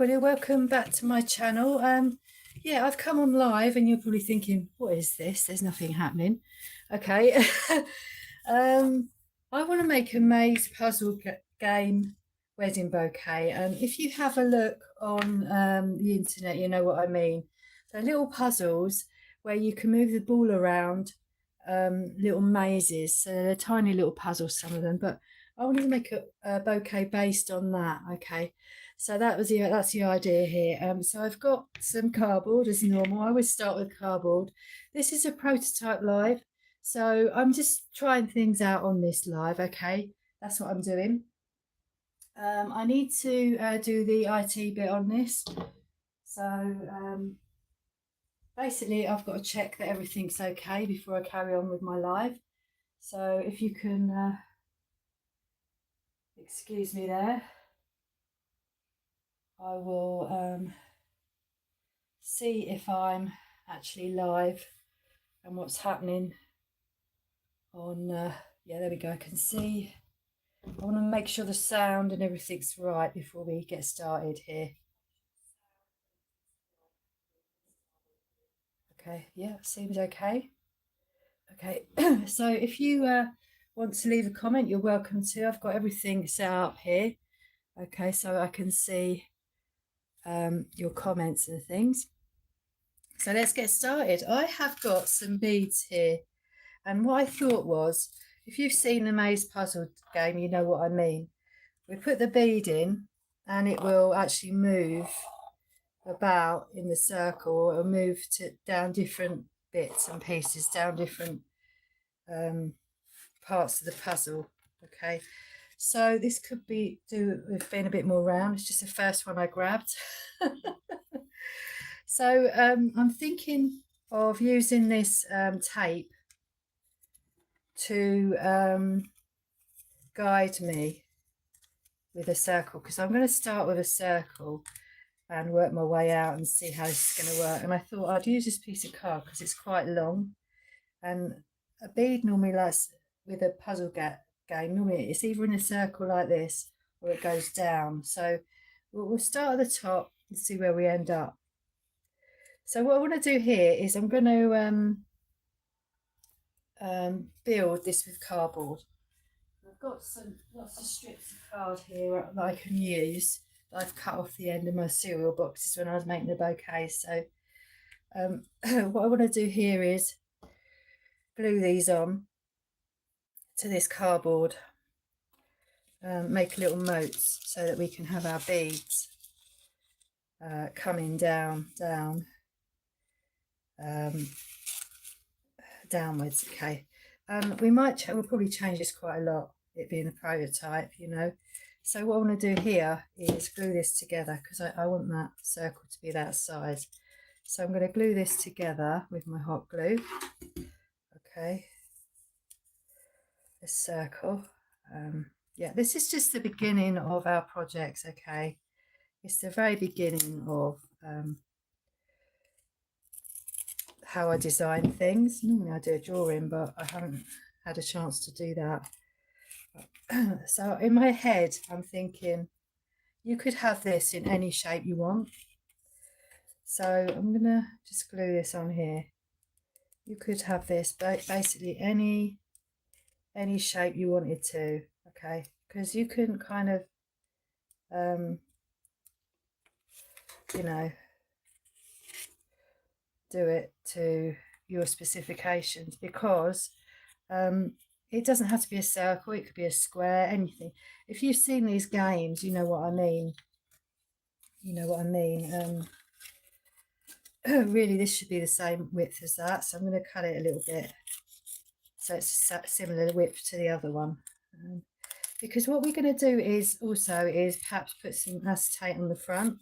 Everybody, welcome back to my channel. Yeah, I've come on live and you're probably thinking, what is this? There's nothing happening. Okay. I want to make a maze puzzle game wedding bouquet. If you have a look on the internet, you know what I mean. They're little puzzles where you can move the ball around, little mazes. So they're tiny little puzzles, some of them, but I wanted to make a bouquet based on that. Okay. So that's the idea here. So I've got some cardboard as normal. I always start with cardboard. This is a prototype live, so I'm just trying things out on this live. Okay, that's what I'm doing. I need to do the IT bit on this. So basically, I've got to check that everything's okay before I carry on with my live. So if you can excuse me there. I will see if I'm actually live and what's happening on yeah, there we go. I can see. I want to make sure the sound and everything's right before we get started here. Okay, yeah, seems okay. Okay, so if you want to leave a comment, you're welcome to. I've got everything set up here. Okay, so I can see your comments and things. So let's get started. I have got some beads here, and what I thought was, if you've seen the maze puzzle game, you know what I mean. We put the bead in and it will actually move about in the circle, or it'll move down different bits and pieces, down different parts of the puzzle. Okay, so this could be do with being a bit more round. It's just the first one I grabbed. So I'm thinking of using this tape to guide me with a circle, because I'm going to start with a circle and work my way out and see how this is going to work. And I thought I'd use this piece of card because it's quite long, and a bead normally likes with a puzzle game, normally it's either in a circle like this or it goes down. So we'll start at the top and see where we end up. So what I want to do here is I'm going to build this with cardboard. I've got lots of strips of card here that I can use. I've cut off the end of my cereal boxes when I was making the bouquet. So what I want to do here is glue these on to this cardboard, make little moats so that we can have our beads coming downwards. Okay, we'll probably change this quite a lot, it being a prototype, you know. So what I want to do here is glue this together, because I want that circle to be that size. So I'm going to glue this together with my hot glue. Okay, this circle. Yeah, this is just the beginning of our projects. Okay, it's the very beginning of how I design things. Normally I do a drawing, but I haven't had a chance to do that. So in my head I'm thinking you could have this in any shape you want. So I'm gonna just glue this on here. You could have this basically any shape you wanted to. Okay, because you can kind of you know, do it to your specifications, because it doesn't have to be a circle, it could be a square, anything. If you've seen these games, you know what I mean. You know what I mean. Really, this should be the same width as that, so I'm going to cut it a little bit so it's a similar width to the other one. Because what we're going to do is perhaps put some acetate on the front,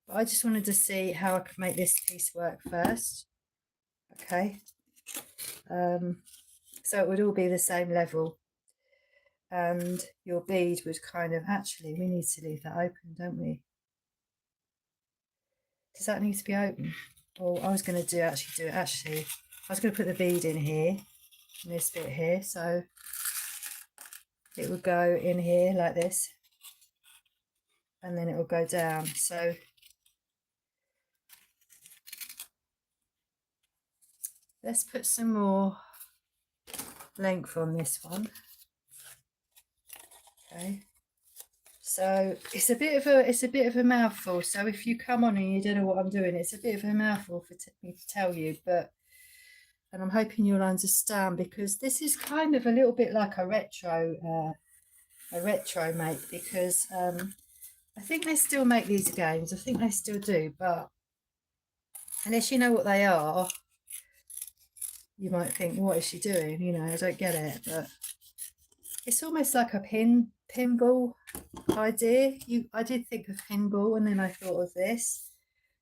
but I just wanted to see how I could make this piece work first. Okay, so it would all be the same level, and your bead would kind of, actually we need to leave that open, don't we? Does that need to be open? Well, I was going to I was going to put the bead in here, in this bit here, so it would go in here like this, and then it will go down. So let's put some more length on this one. Okay, so it's a bit of a mouthful, so if you come on and you don't know what I'm doing, it's a bit of a mouthful for me to tell you, but and I'm hoping you'll understand, because this is kind of a little bit like a retro make, because I think they still make these games. I think they still do, but unless you know what they are, you might think, what is she doing? You know, I don't get it, but it's almost like a pinball idea. I did think of pinball, and then I thought of this.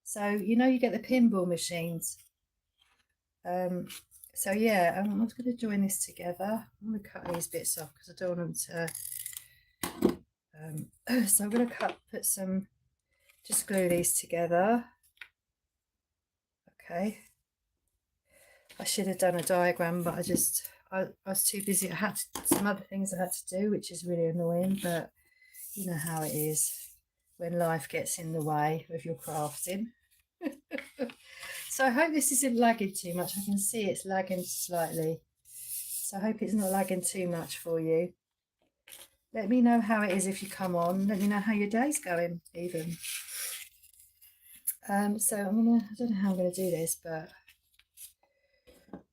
So you know, you get the pinball machines. So yeah, I'm going to join this together. I'm going to cut these bits off because I don't want them to. So I'm going to just glue these together. Okay. I should have done a diagram, but I was too busy. I had some other things I had to do, which is really annoying, but you know how it is when life gets in the way of your crafting. So I hope this isn't lagging too much. I can see it's lagging slightly. So I hope it's not lagging too much for you. Let me know how it is if you come on. Let me know how your day's going, even. So I don't know how I'm gonna do this, but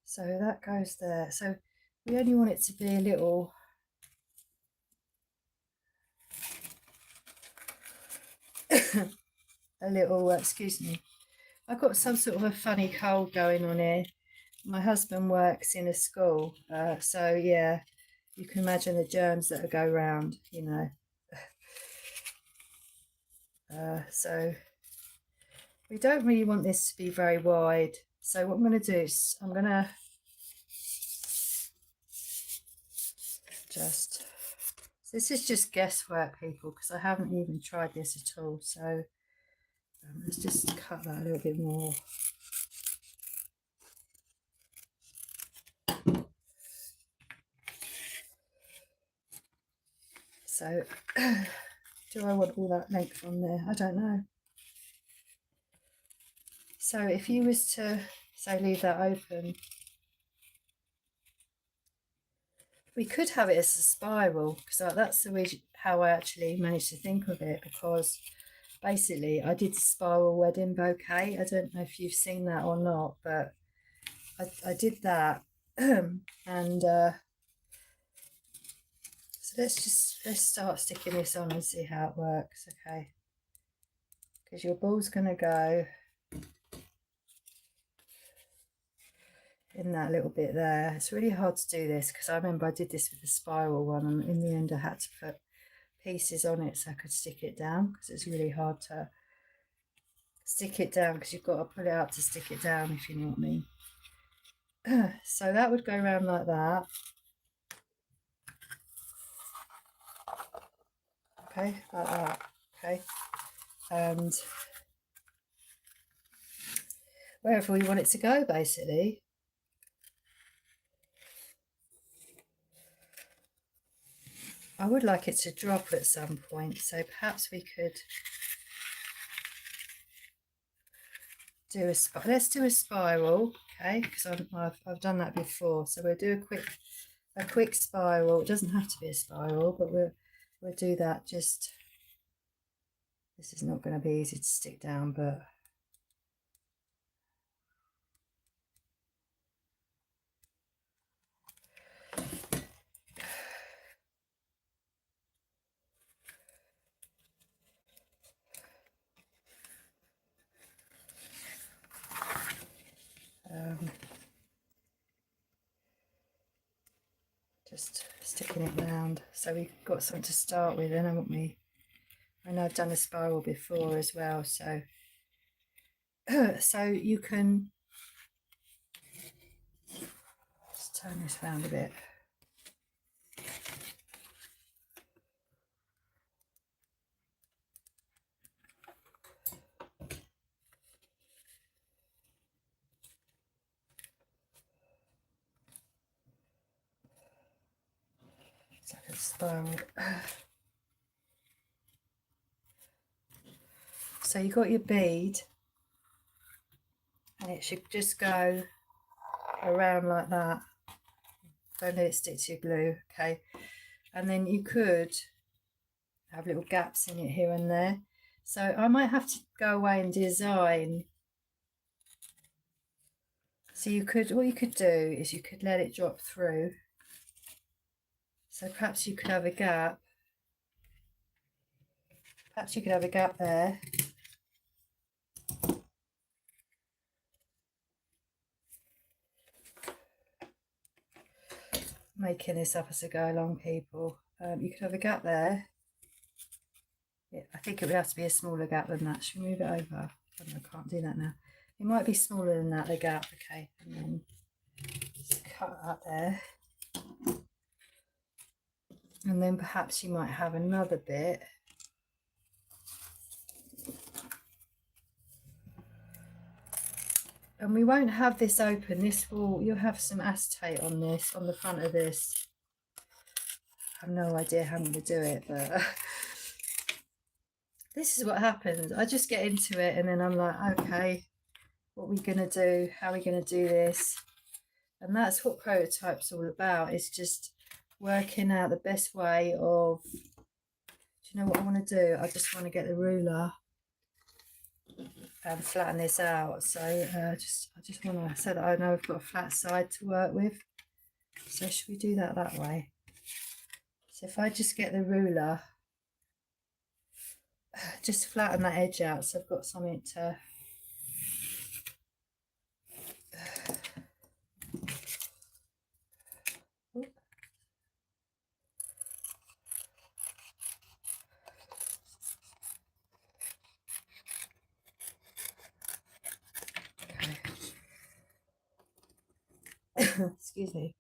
so that goes there. So we only want it to be a little excuse me. I've got some sort of a funny cold going on here. My husband works in a school, so yeah, you can imagine the germs that go round, you know. So we don't really want this to be very wide. So what I'm going to do is I'm going to this is just guesswork, people, because I haven't even tried this at all. So let's just cut that a little bit more. So do I want all that length on there? I don't know. So if you was to, say, leave that open, we could have it as a spiral, because that's the way how I actually managed to think of it, because basically I did the spiral wedding bouquet. I don't know if you've seen that or not, but I did that. And so let's start sticking this on and see how it works. Okay, because your ball's going to go in that little bit there. It's really hard to do this because I remember I did this with the spiral one, and in the end I had to put pieces on it so I could stick it down, because it's really hard to stick it down because you've got to pull it out to stick it down, if you know what I mean. So that would go around like that. Okay, like that. Okay, and wherever we want it to go, basically. I would like it to drop at some point, so perhaps we could do let's do a spiral, okay? Because I've done that before, so we'll do a quick spiral. It doesn't have to be a spiral, but we'll do that. Just this is not going to be easy to stick down, but just sticking it round. So we've got something to start with, then, haven't we? I know I've done a spiral before as well, so so you can just turn this round a bit. It's like a spiral. So you got your bead, and it should just go around like that. Don't let it stick to your glue, okay? And then you could have little gaps in it here and there. So I might have to go away and design. So you could, what you could do is you could let it drop through. So perhaps you could have a gap. Perhaps you could have a gap there. Making this up as I go along, people. You could have a gap there. Yeah, I think it would have to be a smaller gap than that. Should we move it over? I can't do that now. It might be smaller than that, the gap. Okay, and then just cut that there. And then perhaps you might have another bit. And we won't have this open. This will, you'll have some acetate on this, on the front of this. I have no idea how I'm going to do it, but this is what happens. I just get into it and then I'm like, okay, what are we going to do? How are we going to do this? And that's what prototype's all about. It's just working out the best way of, do you know what I want to do? I just want to get the ruler and flatten this out. So I just want to, so that I know I've got a flat side to work with. So should we do that way? So if I just get the ruler, just flatten that edge out so I've got something to excuse me.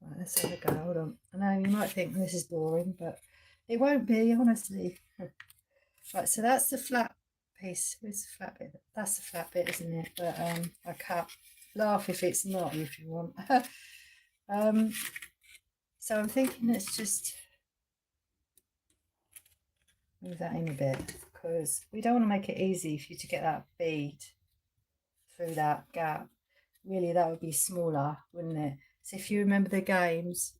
Right, let's have a go. Hold on. I know you might think this is boring, but it won't be, honestly. Right, so that's the flat piece. Where's the flat bit? That's the flat bit, isn't it? But I cut. Laugh if it's not, if you want. So I'm thinking let's just move that in a bit because we don't want to make it easy for you to get that bead through that gap. Really, that would be smaller, wouldn't it? So if you remember the games,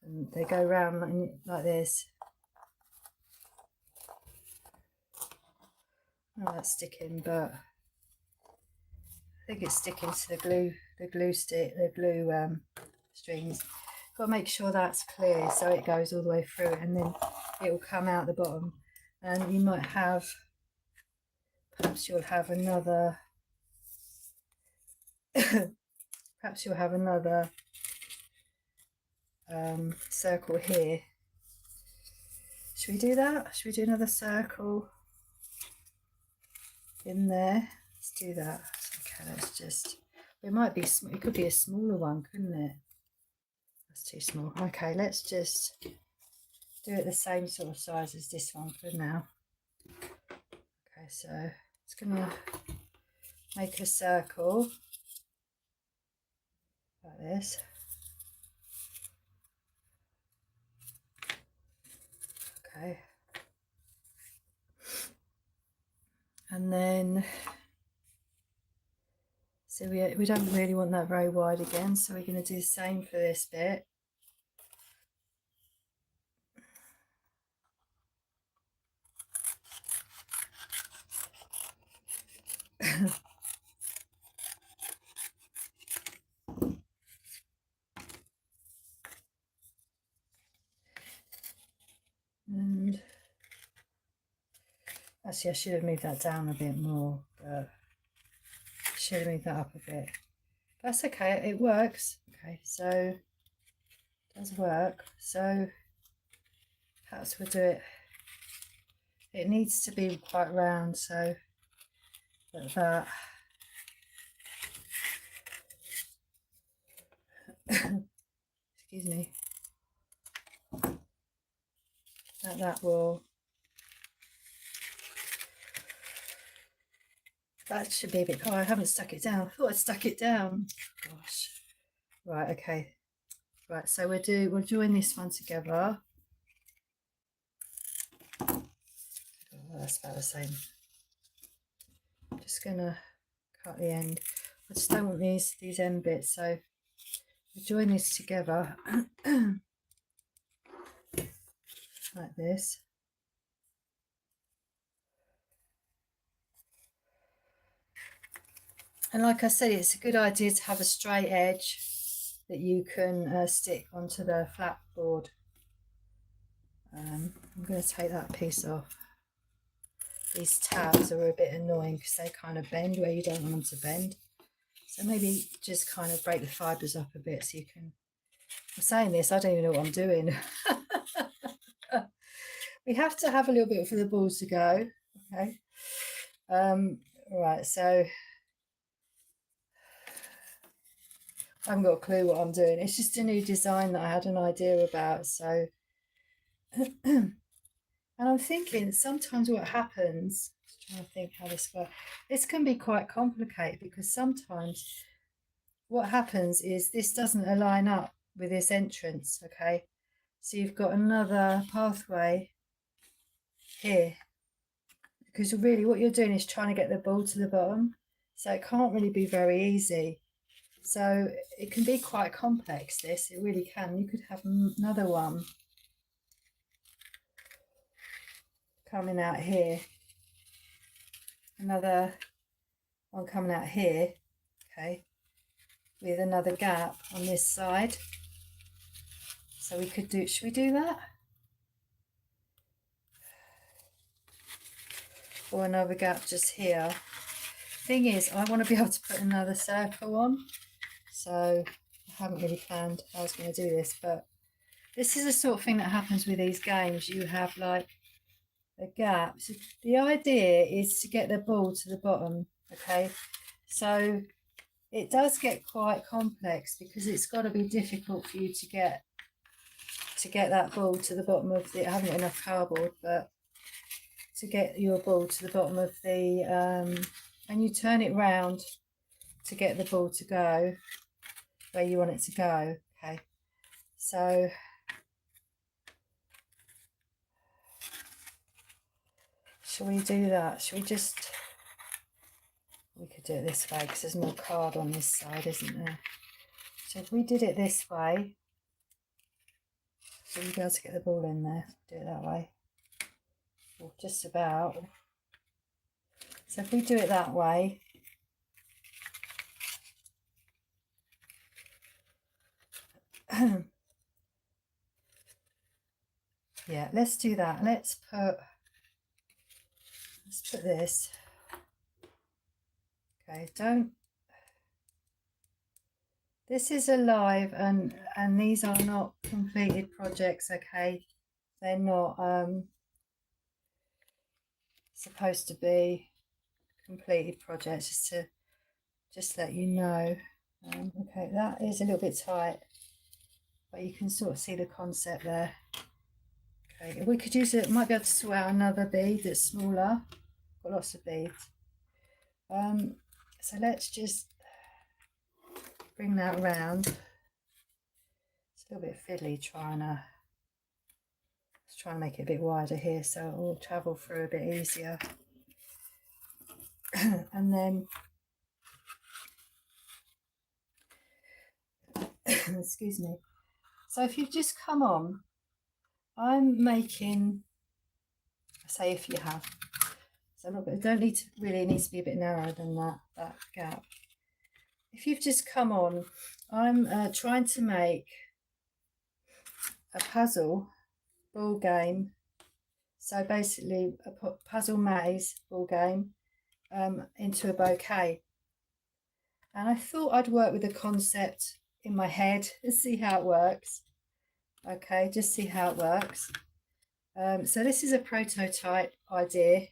and they go round like this. Oh, that's sticking, but I think it's sticking to the glue stick, the glue strings. Got to make sure that's clear so it goes all the way through, and then it will come out the bottom. And you might have, perhaps you'll have another. Perhaps you'll have another circle here. Should we do that? Should we do another circle in there? Let's do that. Okay, let's just, it might be, it could be a smaller one, couldn't it? That's too small. Okay, let's just do it the same sort of size as this one for now. Okay, so it's gonna make a circle like this. Okay. And then, so we don't really want that very wide again, so we're going to do the same for this bit. And actually, I should have moved that down a bit more, but I should have moved that up a bit. That's okay, it works. Okay, so it does work. So perhaps we'll do it. It needs to be quite round, so like that. Excuse me. That will. That should be a bit. Oh, I haven't stuck it down. I thought I stuck it down. Gosh. Right. Okay. Right. So we'll join this one together. Oh, that's about the same. just gonna cut the end. I just don't want these end bits, so we join this together like this. And like I said, it's a good idea to have a straight edge that you can stick onto the flat board. I'm going to take that piece off. These tabs are a bit annoying because they kind of bend where you don't want them to bend. So maybe just kind of break the fibres up a bit so you can... I'm saying this, I don't even know what I'm doing. We have to have a little bit for the balls to go. Okay. Right, so I haven't got a clue what I'm doing. It's just a new design that I had an idea about. So, and I'm thinking sometimes what happens, just trying to think how this works. This can be quite complicated because sometimes what happens is this doesn't align up with this entrance. Okay, so you've got another pathway here because really what you're doing is trying to get the ball to the bottom. So it can't really be very easy. So it can be quite complex, this, it really can. You could have another one coming out here, another one coming out here, okay, with another gap on this side. So we could do, should we do that? Or another gap just here. Thing is, I want to be able to put another circle on. So I haven't really planned how I was going to do this, but this is the sort of thing that happens with these games. You have like a gap. So the idea is to get the ball to the bottom, okay? So it does get quite complex because it's got to be difficult for you to get that ball to the bottom of the... I haven't got enough cardboard, but to get your ball to the bottom of the and you turn it round to get the ball to go where you want it to go. Okay, so shall we do that? Shall we just... we could do it this way because there's more card on this side, isn't there? So if we did it this way, so you'll be able to get the ball in there. Do it that way. Or just about. So if we do it that way, yeah, let's do that. Let's put this. Okay, don't... this is alive and these are not completed projects, okay? They're not supposed to be completed projects, just to let you know. Okay, that is a little bit tight, but you can sort of see the concept there. Okay, we could use it, might be able to sort out another bead that's smaller. Got lots of beads. So let's just bring that round. It's a little bit fiddly trying to... let's try and make it a bit wider here so it will travel through a bit easier. And then excuse me. So if you've just come on, I'm making... I say if you have, so look, it don't need to... really, it needs to be a bit narrower than that gap. If you've just come on, I'm trying to make a puzzle ball game. So basically a puzzle maze ball game into a bouquet. And I thought I'd work with the concept in my head and see how it works. Okay, just see how it works. So this is a prototype idea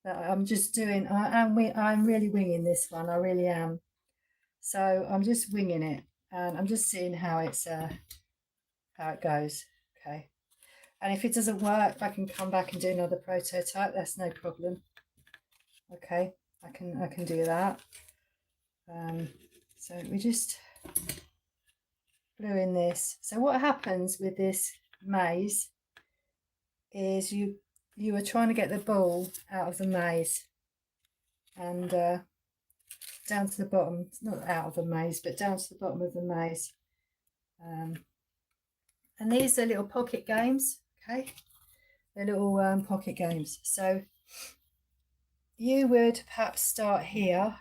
that I'm just doing. I'm really winging this one. I really am. So I'm just winging it, and I'm just seeing how it goes. Okay, and if it doesn't work, I can come back and do another prototype. That's no problem. Okay, I can do that. So we just glue in this. So what happens with this maze is you are trying to get the ball out of the maze. and down to the bottom, not out of the maze, but down to the bottom of the maze. And these are little pocket games, okay? They're little pocket games. So you would perhaps start here,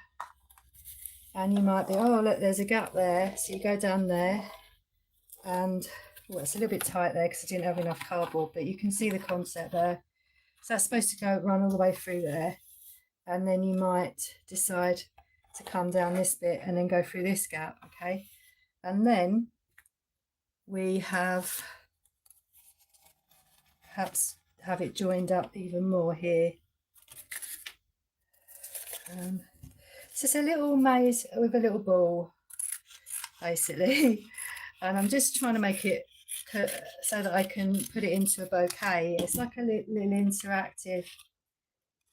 and you might be, oh look, there's a gap there, so you go down there, and well, it's a little bit tight there because I didn't have enough cardboard, but you can see the concept there. So that's supposed to run all the way through there, and then you might decide to come down this bit and then go through this gap, okay? And then we have perhaps have it joined up even more here. It's just a little maze with a little ball, basically. And I'm just trying to make it so that I can put it into a bouquet. It's like a little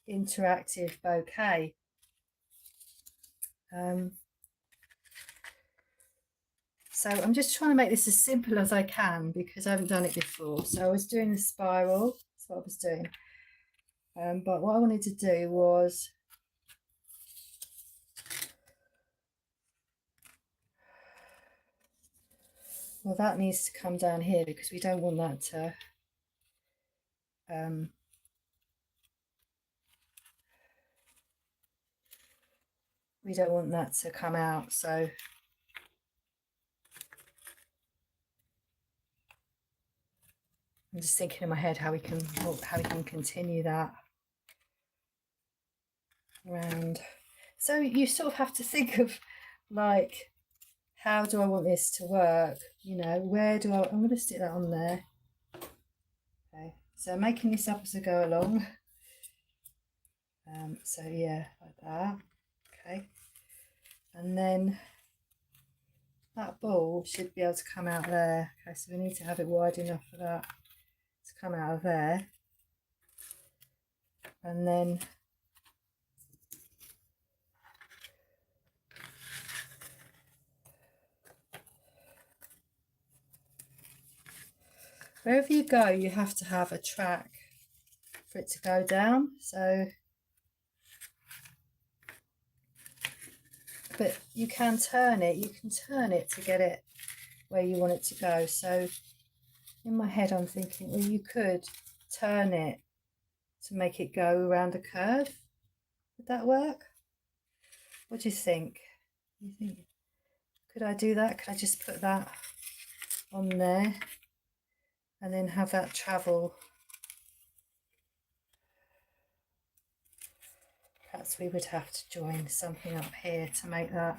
interactive bouquet. So I'm just trying to make this as simple as I can because I haven't done it before. So I was doing the spiral, that's what I was doing. But what I wanted to do was, well, that needs to come down here because we don't want that to come out. So I'm just thinking in my head how we can continue that around. So you sort of have to think of, like, how do I want this to work? You know, where do I'm going to stick that on there. Okay, so making this up as I go along. So yeah, like that. Okay, and then that ball should be able to come out there. Okay, so we need to have it wide enough for that to come out of there, and then wherever you go, you have to have a track for it to go down. So, but you can turn it. You can turn it to get it where you want it to go. So, in my head, I'm thinking, well, you could turn it to make it go around a curve. Would that work? What do you think? You think, could I do that? Could I just put that on there and then have that travel? Perhaps we would have to join something up here to make that.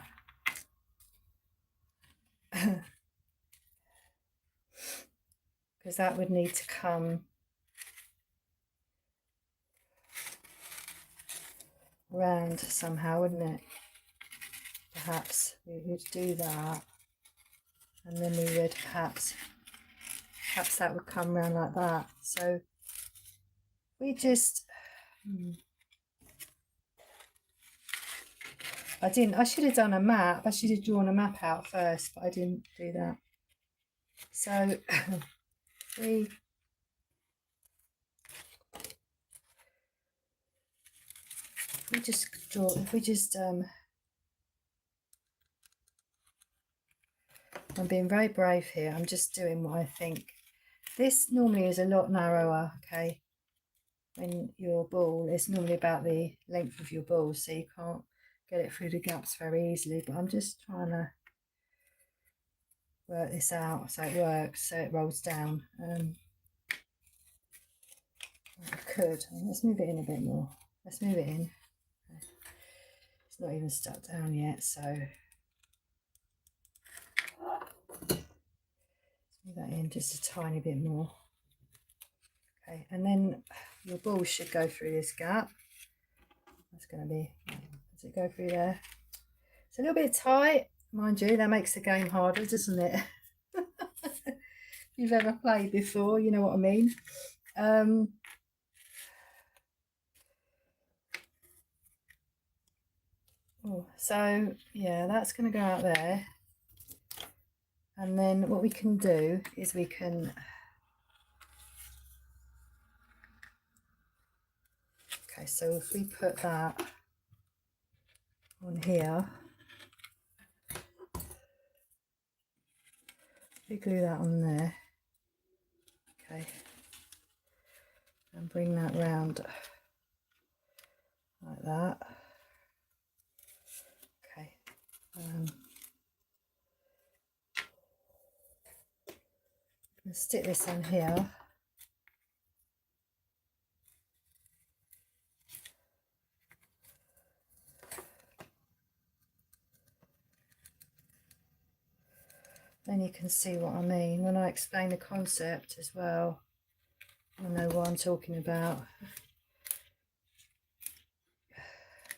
Because that would need to come round somehow, wouldn't it? Perhaps we would do that, and then we would perhaps that would come round like that. So we just I should have done a map. I should have drawn a map out first, but I didn't do that. So we just draw, if we just I'm being very brave here. I'm just doing what I think. This normally is a lot narrower, okay? When your ball is normally about the length of your ball, so you can't get it through the gaps very easily. But I'm just trying to work this out so it works, so it rolls down. I could. Let's move it in a bit more. Let's move it in. It's not even stuck down yet, so let's move that in just a tiny bit more. Okay, and then your ball should go through this gap. That's going to be, does it go through there? It's a little bit tight, mind you. That makes the game harder, doesn't it? If you've ever played before, you know what I mean. So yeah, that's going to go out there, and then what we can do is we can, okay, so if we put that here. We glue that on there. Okay. And bring that round like that. Okay. Let's stick this on here. Then you can see what I mean when I explain the concept as well. I know what I'm talking about.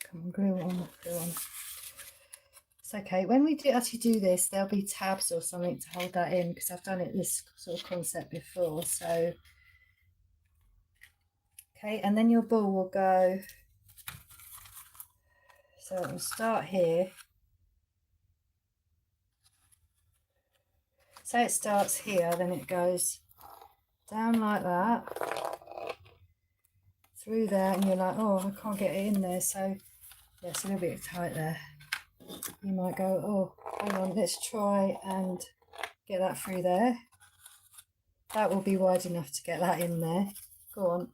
Come on, glue on, glue on. It's okay. When we actually do this, there'll be tabs or something to hold that in because I've done it this sort of concept before. So, okay, and then your ball will go. So it will start here. So it starts here, then it goes down like that, through there, and you're like, oh, I can't get it in there. So yeah, it's a little bit tight there. You might go, oh, hang on, let's try and get that through there. That will be wide enough to get that in there. Go on.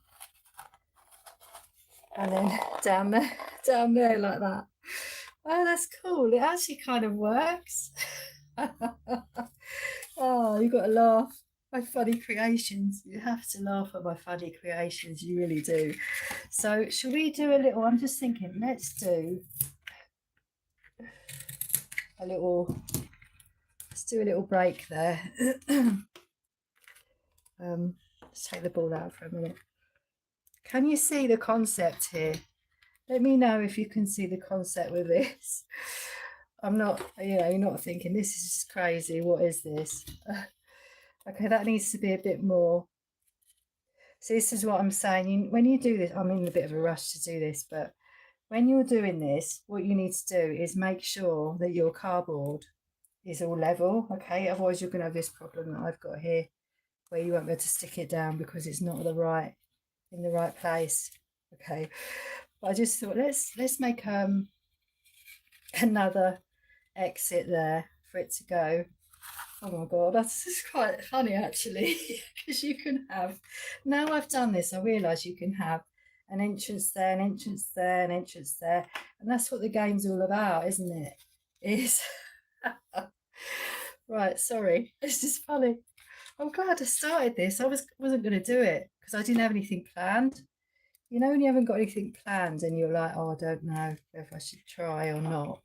And then down there like that. Oh, that's cool. It actually kind of works. Oh, you've got to laugh. My funny creations. You have to laugh at my funny creations. You really do. So shall we do a little, I'm just thinking, let's do a little, let's do a little break there. Let's take the ball out for a minute. Can you see the concept here? Let me know if you can see the concept with this. I'm not, you're not thinking this is just crazy. What is this? Okay, that needs to be a bit more. So this is what I'm saying. When you do this, I'm in a bit of a rush to do this, but when you're doing this, what you need to do is make sure that your cardboard is all level, okay? Otherwise you're going to have this problem that I've got here where you won't be able to stick it down because it's not in the right place, okay? But I just thought let's make another exit there for it to go. Oh my god, that's just quite funny actually, because you can have, now I've done this, I realise you can have an entrance there, an entrance there, an entrance there, and that's what the game's all about, isn't it? Is right, sorry, it's just funny. I'm glad I started this. I wasn't going to do it because I didn't have anything planned. You know when you haven't got anything planned and you're like, oh, I don't know if I should try or not.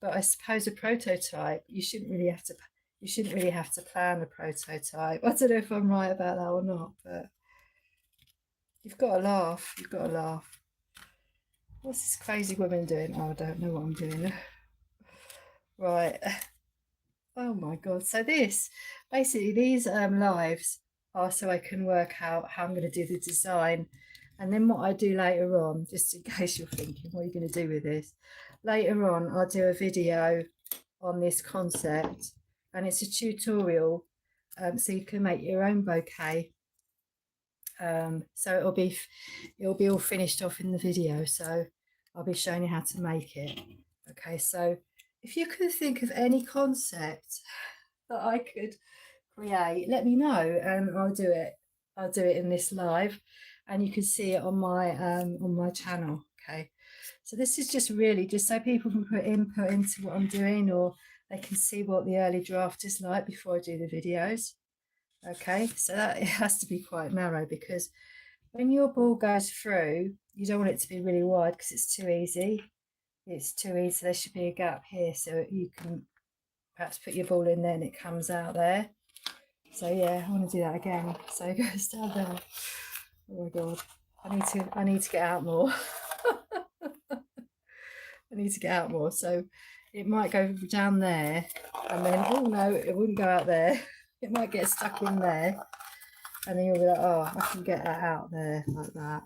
But I suppose a prototype, you shouldn't really have to plan a prototype. I don't know if I'm right about that or not, but you've got to laugh. You've got to laugh. What's this crazy woman doing? Oh, I don't know what I'm doing. Right. Oh my god. So basically these lives are so I can work out how I'm going to do the design. And then what I do later on, just in case you're thinking, what are you going to do with this? Later on, I'll do a video on this concept, and it's a tutorial, so you can make your own bouquet. So it'll be all finished off in the video. So I'll be showing you how to make it. Okay, so if you could think of any concept that I could create, let me know, and I'll do it. I'll do it in this live, and you can see it on my channel. Okay, so this is just really just so people can put input into what I'm doing, or they can see what the early draft is like before I do the videos. Okay, so that it has to be quite narrow because when your ball goes through, you don't want it to be really wide because it's too easy. It's too easy. There should be a gap here so you can perhaps put your ball in there and it comes out there. So yeah, I want to do that again. So it goes down there. Oh my god, I need to get out more. I need to get out more. So it might go down there, and then oh no, it wouldn't go out there. It might get stuck in there, and then you'll be like, oh, I can get that out there like that.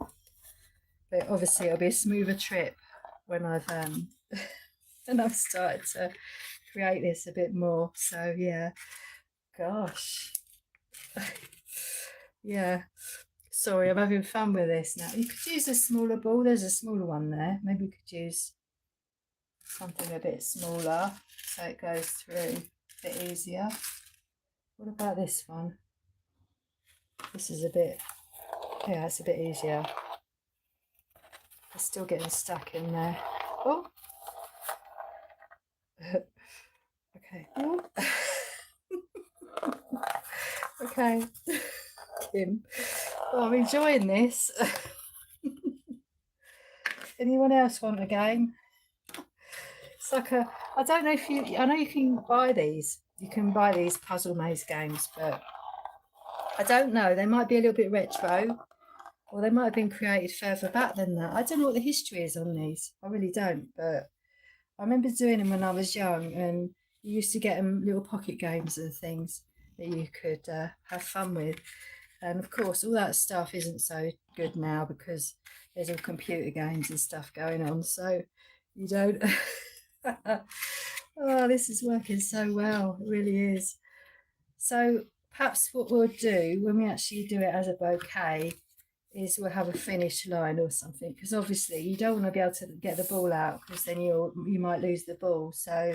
But obviously it'll be a smoother trip when I've and I've started to create this a bit more. So yeah, gosh. Yeah, sorry, I'm having fun with this now. You could use a smaller ball. There's a smaller one there. Maybe we could use something a bit smaller so it goes through a bit easier. What about this one? This is a bit, yeah, it's a bit easier. It's still getting stuck in there. Oh, okay. Oh. Okay, Kim. Oh, I'm enjoying this. Anyone else want a game? It's like a, I don't know if you, I know you can buy these. You can buy these puzzle maze games, but I don't know. They might be a little bit retro, or they might have been created further back than that. I don't know what the history is on these. I really don't, but I remember doing them when I was young, and you used to get them little pocket games and things that you could have fun with. And of course, all that stuff isn't so good now because there's all computer games and stuff going on. So you don't. Oh, this is working so well. It really is. So perhaps what we'll do when we actually do it as a bouquet is we'll have a finish line or something, because obviously you don't want to be able to get the ball out because then you might lose the ball. So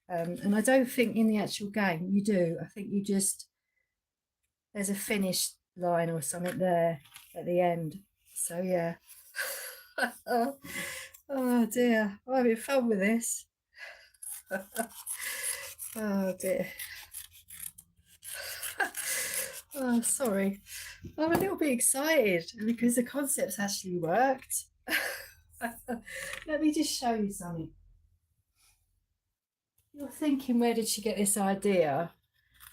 and I don't think in the actual game you do. I think you just, there's a finish line or something there at the end. So yeah. Oh dear, I'm having fun with this. Oh dear. Oh, sorry. I'm a little bit excited because the concept's actually worked. Let me just show you something. You're thinking, where did she get this idea?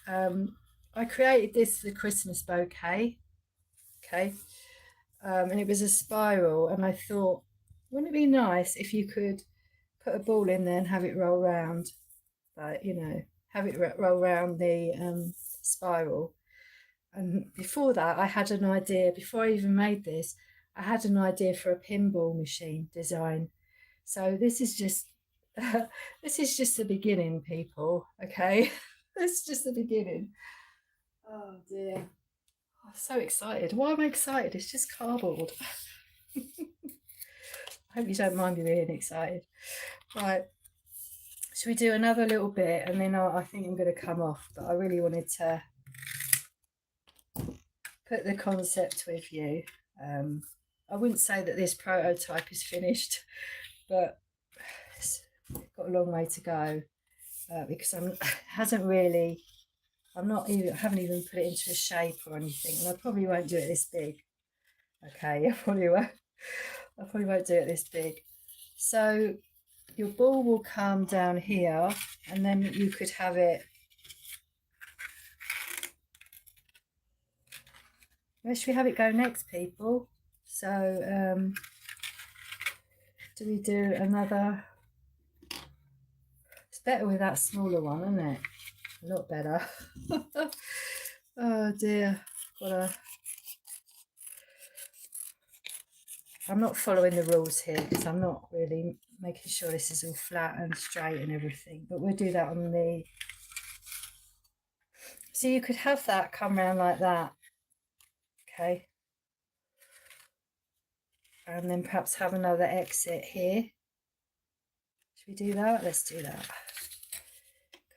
I created this for the Christmas bouquet, okay? And it was a spiral, and I thought, wouldn't it be nice if you could put a ball in there and have it roll round, like, you know, have it roll round the spiral. And before that, I had an idea, before I even made this, I had an idea for a pinball machine design. So this is just this is just the beginning, people, okay? It's just the beginning. Oh dear. I'm so excited. Why am I excited? It's just cardboard. I hope you don't mind me being excited. Right. Should we do another little bit and then I think I'm going to come off, but I really wanted to put the concept with you. I wouldn't say that this prototype is finished, but it's got a long way to go because I haven't even put it into a shape or anything, and I probably won't do it this big. Okay, I probably won't do it this big. So your ball will come down here, and then you could have it. Where should we have it go next, people? So do we do another? It's better with that smaller one, isn't it? A lot better. Oh dear. I'm not following the rules here because I'm not really making sure this is all flat and straight and everything, but we'll do that on the, so you could have that come round like that, okay, and then perhaps have another exit here. Should we do that? Let's do that.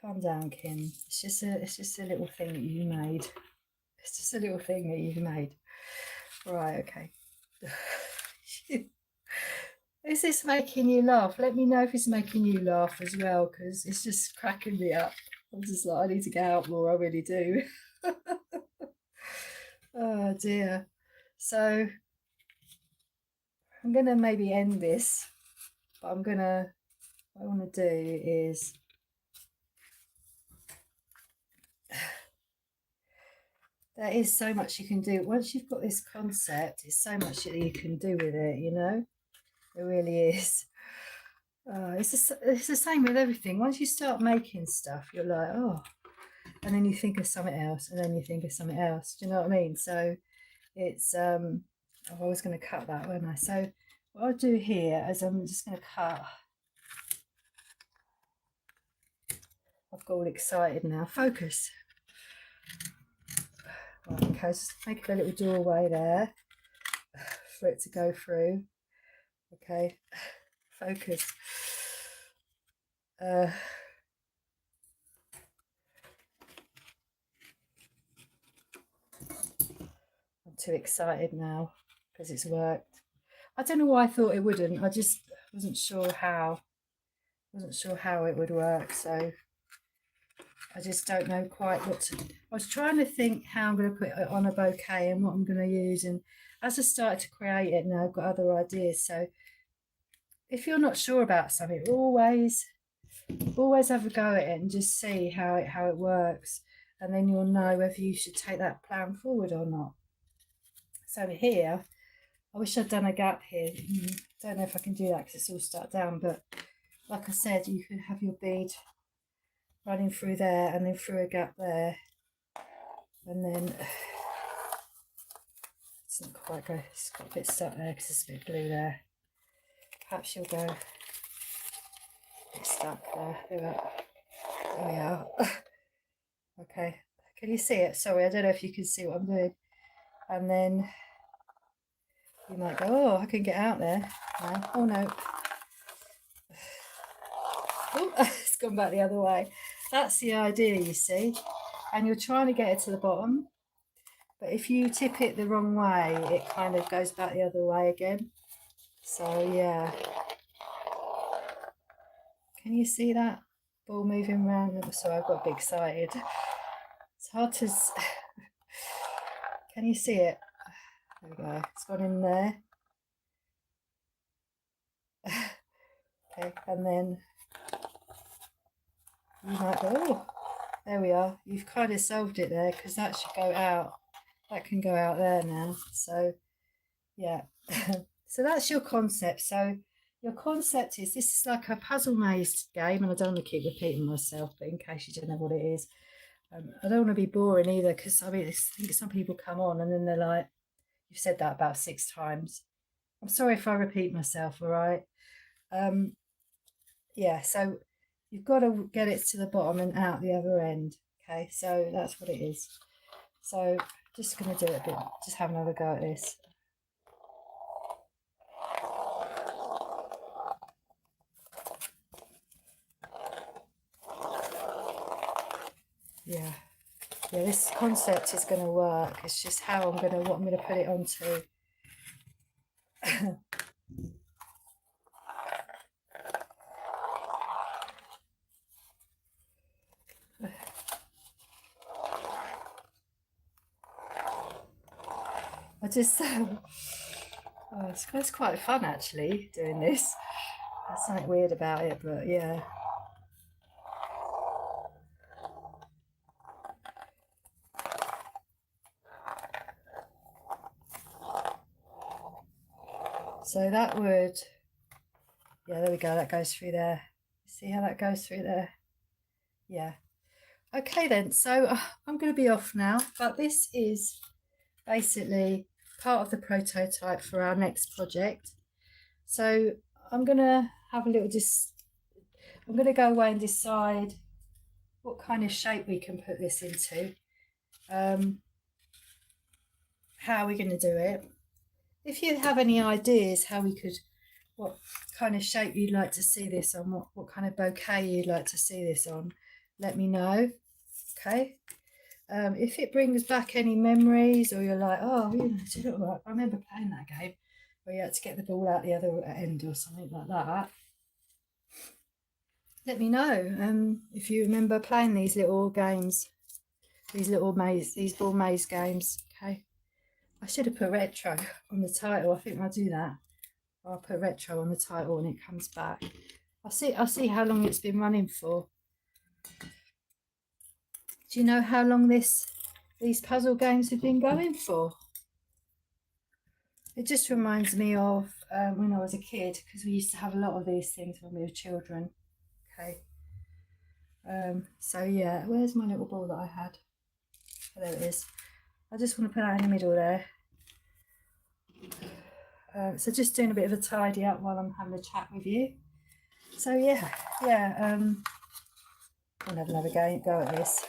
Calm down, Kim. It's just a little thing that you made. It's just a little thing that you've made. Right, okay. Is this making you laugh? Let me know if it's making you laugh as well, because it's just cracking me up. I'm just like, I need to get out more, I really do. Oh dear. So I'm going to maybe end this, but what I want to do is there is so much you can do. Once you've got this concept, there's so much that you can do with it, you know? It really is. It's the same with everything. Once you start making stuff, you're like, oh, and then you think of something else, and then you think of something else. Do you know what I mean? So it's, oh, I was going to cut that, weren't I? So what I'll do here is I'm just going to cut. I've got all excited now. Focus. Right, okay, just make a little doorway there for it to go through. Okay, focus. I'm too excited now because it's worked. I don't know why I thought it wouldn't. I just wasn't sure how. Wasn't sure how it would work, so I just don't know quite what to. I was trying to think how I'm going to put it on a bouquet and what I'm going to use, and as I started to create it now, I've got other ideas. So if you're not sure about something, always have a go at it and just see how it works, and then you'll know whether you should take that plan forward or not. So here, I wish I'd done a gap here. Don't know if I can do that because it's all stuck down, but like I said, you could have your bead running through there and then through a gap there, and then it's not quite good. It's got a bit stuck there because it's a bit blue there. Perhaps you'll go a bit stuck there. There we are. Okay, can you see it? Sorry, I don't know if you can see what I'm doing. And then you might go, oh, I can get out there now. Oh no. Oh, it's gone back the other way. That's the idea, you see. And you're trying to get it to the bottom, but if you tip it the wrong way, it kind of goes back the other way again. So yeah, can you see that ball moving around? Sorry, I got a bit excited. It's hard to can you see it? There we go, it's gone in there. Okay, and then you might go, oh, there we are. You've kind of solved it there because that should go out. That can go out there now. So yeah. So that's your concept. So your concept is, this is like a puzzle maze game, and I don't want to keep repeating myself, but in case you don't know what it is, I don't want to be boring either, because I mean, I think some people come on and then they're like, you've said that about 6 times. I'm sorry if I repeat myself, all right? Yeah, so you've got to get it to the bottom and out the other end. Okay, so that's what it is. So just going to do it a bit, just have another go at this. Yeah, this concept is going to work. It's just how what I'm going to put it onto. I just, it's quite fun actually doing this. There's something weird about it, but yeah. So that would, yeah, there we go, that goes through there. See how that goes through there? Yeah. Okay then, so I'm going to be off now, but this is basically part of the prototype for our next project. So I'm going to have a little I'm going to go away and decide what kind of shape we can put this into, how we're going to do it. If you have any ideas how we could, what kind of shape you'd like to see this on, what kind of bouquet you'd like to see this on, let me know. Okay. If it brings back any memories, or you're like, oh, you know, I remember playing that game where you had to get the ball out the other end or something like that, let me know. If you remember playing these little games, these ball maze games. Okay, I should have put retro on the title. I think I'll do that. I'll put retro on the title when it comes back. I'll see how long it's been running for. Do you know how long these puzzle games have been going for? It just reminds me of when I was a kid, because we used to have a lot of these things when we were children. Okay. So yeah, where's my little ball that I had? Oh, there it is. I just want to put that in the middle there. So just doing a bit of a tidy up while I'm having a chat with you. So yeah, I'll have another go at this.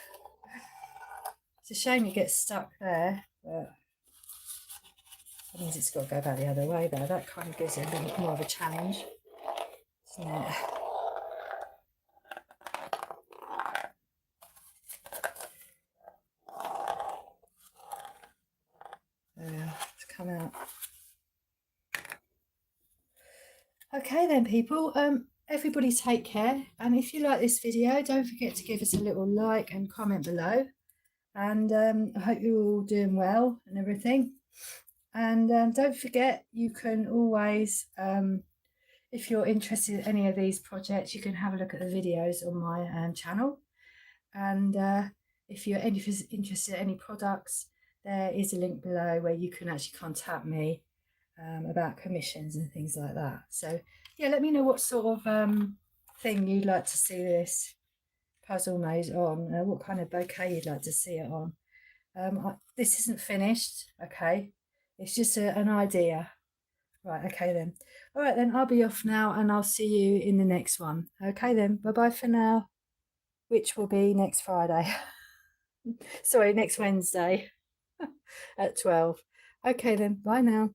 It's a shame it gets stuck there, but that means it's got to go back the other way there. That kind of gives it a bit more of a challenge, isn't it? come out. Okay then, people, everybody take care, and if you like this video, don't forget to give us a little like and comment below, and I hope you're all doing well and everything. And don't forget, you can always, if you're interested in any of these projects, you can have a look at the videos on my channel. And if you're interested in any products, there is a link below where you can actually contact me about commissions and things like that. So yeah, let me know what sort of thing you'd like to see this puzzle maze on, what kind of bouquet you'd like to see it on. This isn't finished, okay, it's just an idea. Right, okay then. All right then, I'll be off now, and I'll see you in the next one. Okay then, bye bye for now, which will be next Friday. Sorry, next Wednesday at 12. Okay then, bye now.